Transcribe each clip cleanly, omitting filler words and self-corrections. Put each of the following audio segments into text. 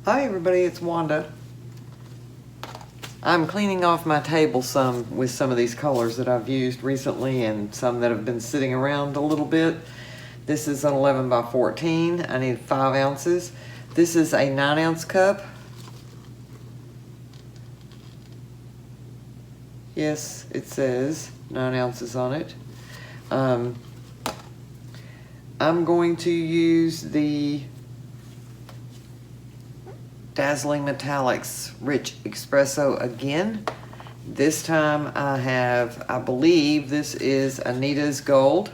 Hi everybody, it's Wanda. I'm cleaning off my table some with some of these colors that I've used recently and some that have been sitting around a little bit. This is an 11 by 14. I need 5 ounces. This is a 9-ounce cup. Yes, it says 9 ounces on it. I'm going to use the Dazzling Metallic Rich Expresso again. This time I believe this is Anita's Gold.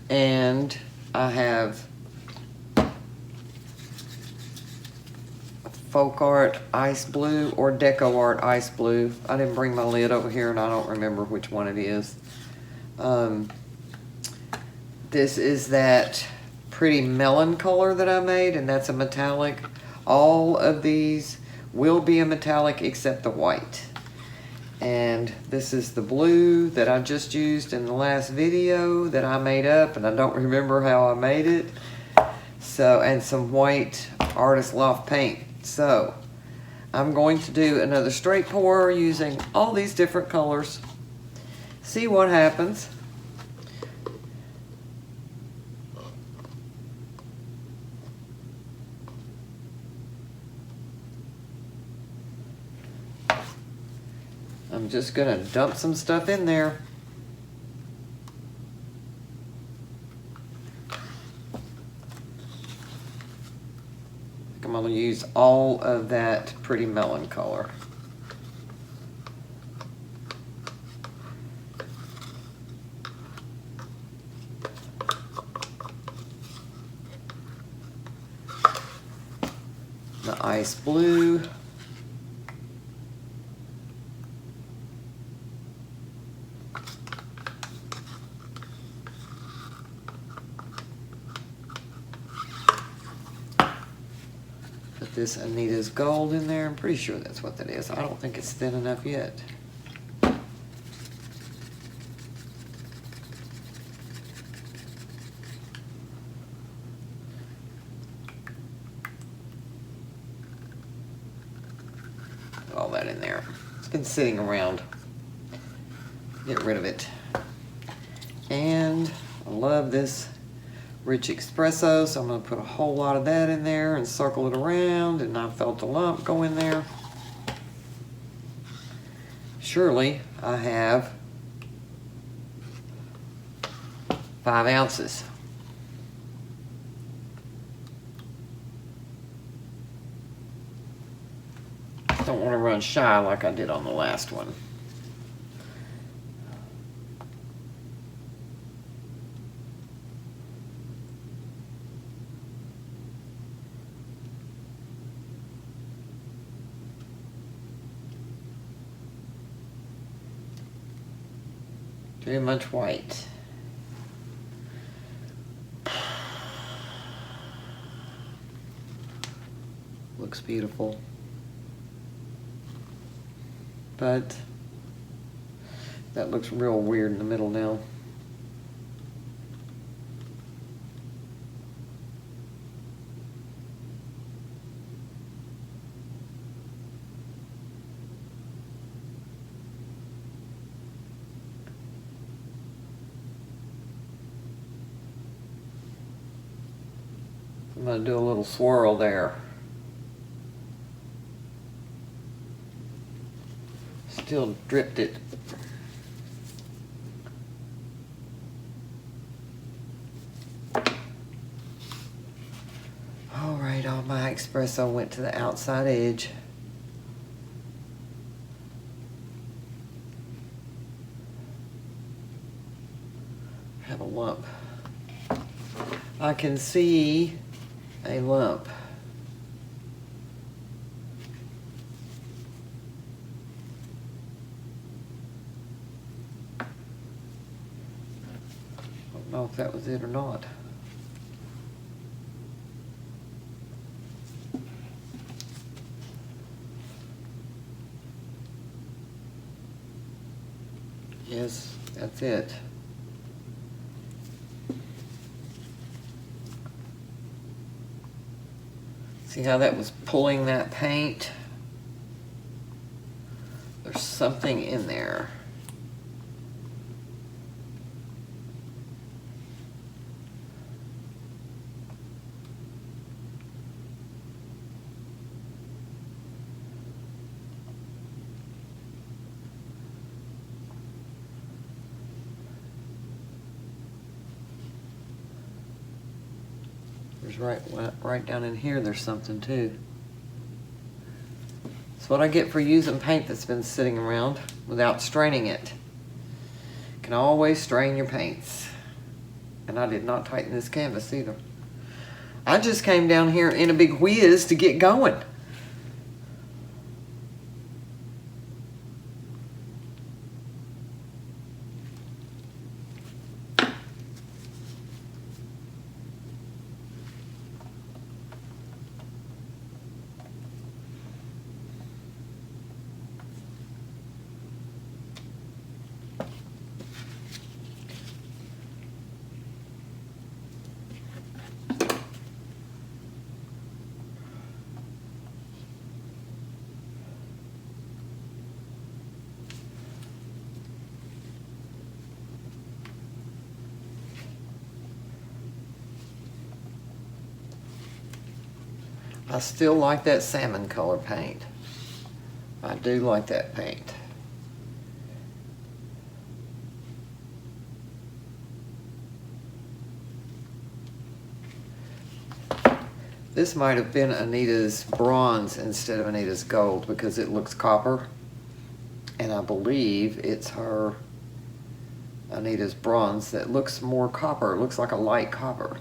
And I have FolkArt Ice Blue or DecoArt Ice Blue. I didn't bring my lid over here and I don't remember which one it is. This is that pretty melon color that I made, and that's a metallic. All of these will be a metallic except the white. And this is the blue that I just used in the last video that I made up, and I don't remember how I made it. So, and some white Artist Loft paint. So, I'm going to do another straight pour using all these different colors. See what happens. I'm just gonna dump some stuff in there. I'm gonna use all of that pretty melon color. The ice blue. Put this Anita's Gold in there. I'm pretty sure that's what that is. I don't think it's thin enough yet. Put all that in there. It's been sitting around. Get rid of it. And I love this Rich Expresso, so I'm going to put a whole lot of that in there and circle it around, and I felt a lump go in there. Surely I have 5 ounces. Don't want to run shy like I did on the last one. Too much white. Looks beautiful. But that looks real weird in the middle now. I'm going to do a little swirl there. Still dripped it. All right, all my espresso went to the outside edge. Have a lump. I can see a lump. Don't know if that was it or not. Yes, that's it. See how that was pulling that paint? There's something in there. There's right down in here, there's something too. That's what I get for using paint that's been sitting around without straining it. You can always strain your paints. And I did not tighten this canvas either. I just came down here in a big whiz to get going. I still like that salmon color paint. I do like that paint. This might have been Anita's bronze instead of Anita's gold because it looks copper. And I believe it's her, Anita's bronze, that looks more copper. It looks like a light copper.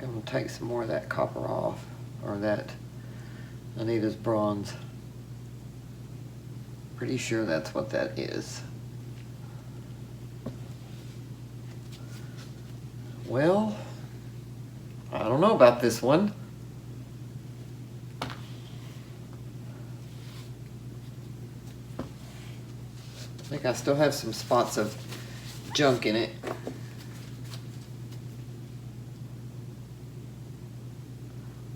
I'm going to take some more of that copper off, or that Anita's bronze. Pretty sure that's what that is. Well, I don't know about this one. I think I still have some spots of junk in it.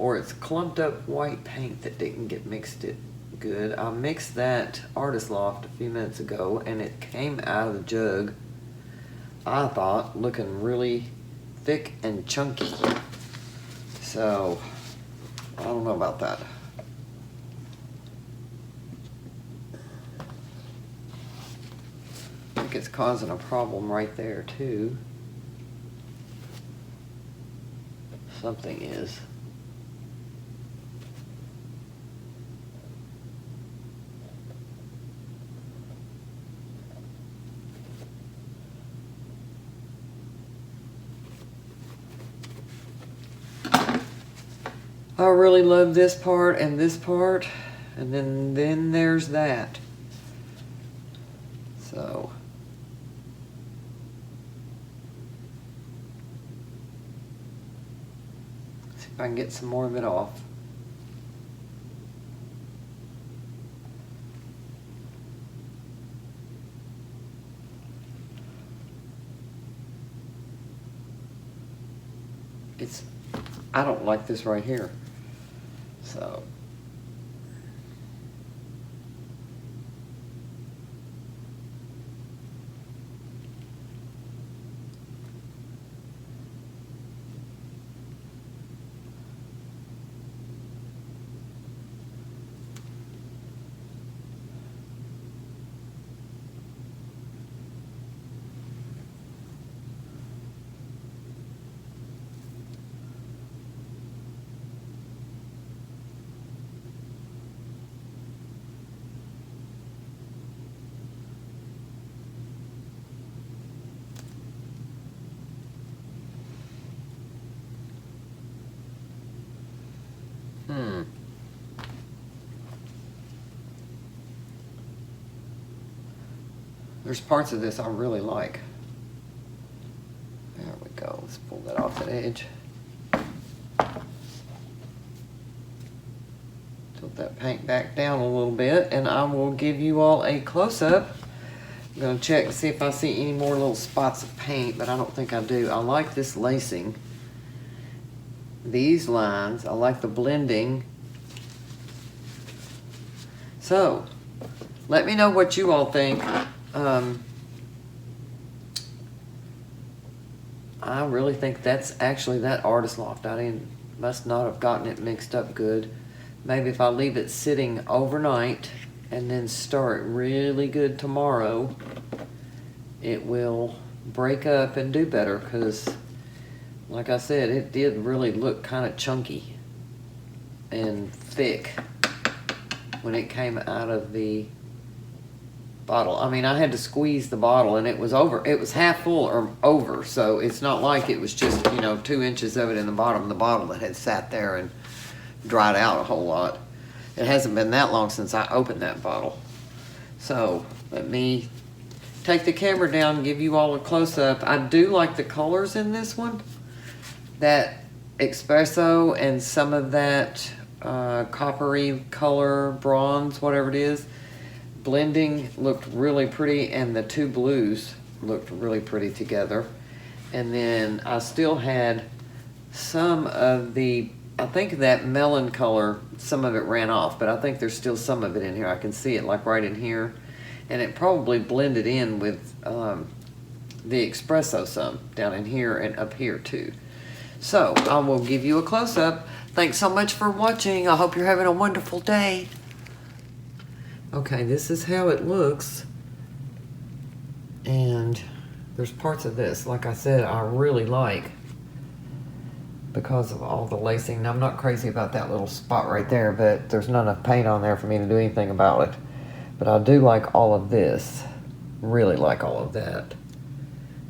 Or it's clumped up white paint that didn't get mixed it good. I mixed that Artist Loft a few minutes ago and it came out of the jug, I thought, looking really thick and chunky. So, I don't know about that. I think it's causing a problem right there too. Something is. I really love this part, and then there's that. So see if I can get some more of it off. I don't like this right here. So There's parts of this I really like. There we go. Let's pull that off the edge. Tilt that paint back down a little bit, and I will give you all a close-up. I'm going to check and see if I see any more little spots of paint, but I don't think I do. I like this lacing. These lines, I like the blending. So, let me know what you all think. I really think that's actually that Artist Loft. Must not have gotten it mixed up good. Maybe if I leave it sitting overnight and then stir it really good tomorrow, it will break up and do better, because like I said, it did really look kind of chunky and thick when it came out of the bottle. I mean, I had to squeeze the bottle, and it was over. It was half full or over, so it's not like it was just, 2 inches of it in the bottom of the bottle that had sat there and dried out a whole lot. It hasn't been that long since I opened that bottle. So let me take the camera down and give you all a close-up. I do like the colors in this one. That espresso and some of that coppery color, bronze, whatever it is. Blending looked really pretty, and the two blues looked really pretty together. And then I still had some of the, I think that melon color, some of it ran off, but I think there's still some of it in here. I can see it like right in here. And it probably blended in with the espresso some down in here and up here too. So I will give you a close-up. Thanks so much for watching. I hope you're having a wonderful day. Okay, this is how it looks. And there's parts of this, like I said, I really like because of all the lacing. Now, I'm not crazy about that little spot right there, but there's not enough paint on there for me to do anything about it. But I do like all of this. Really like all of that.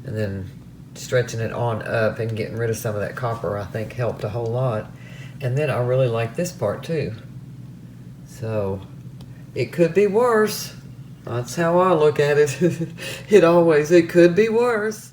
And then stretching it on up and getting rid of some of that copper, I think, helped a whole lot. And then I really like this part too. So it could be worse. That's how I look at it. It could be worse.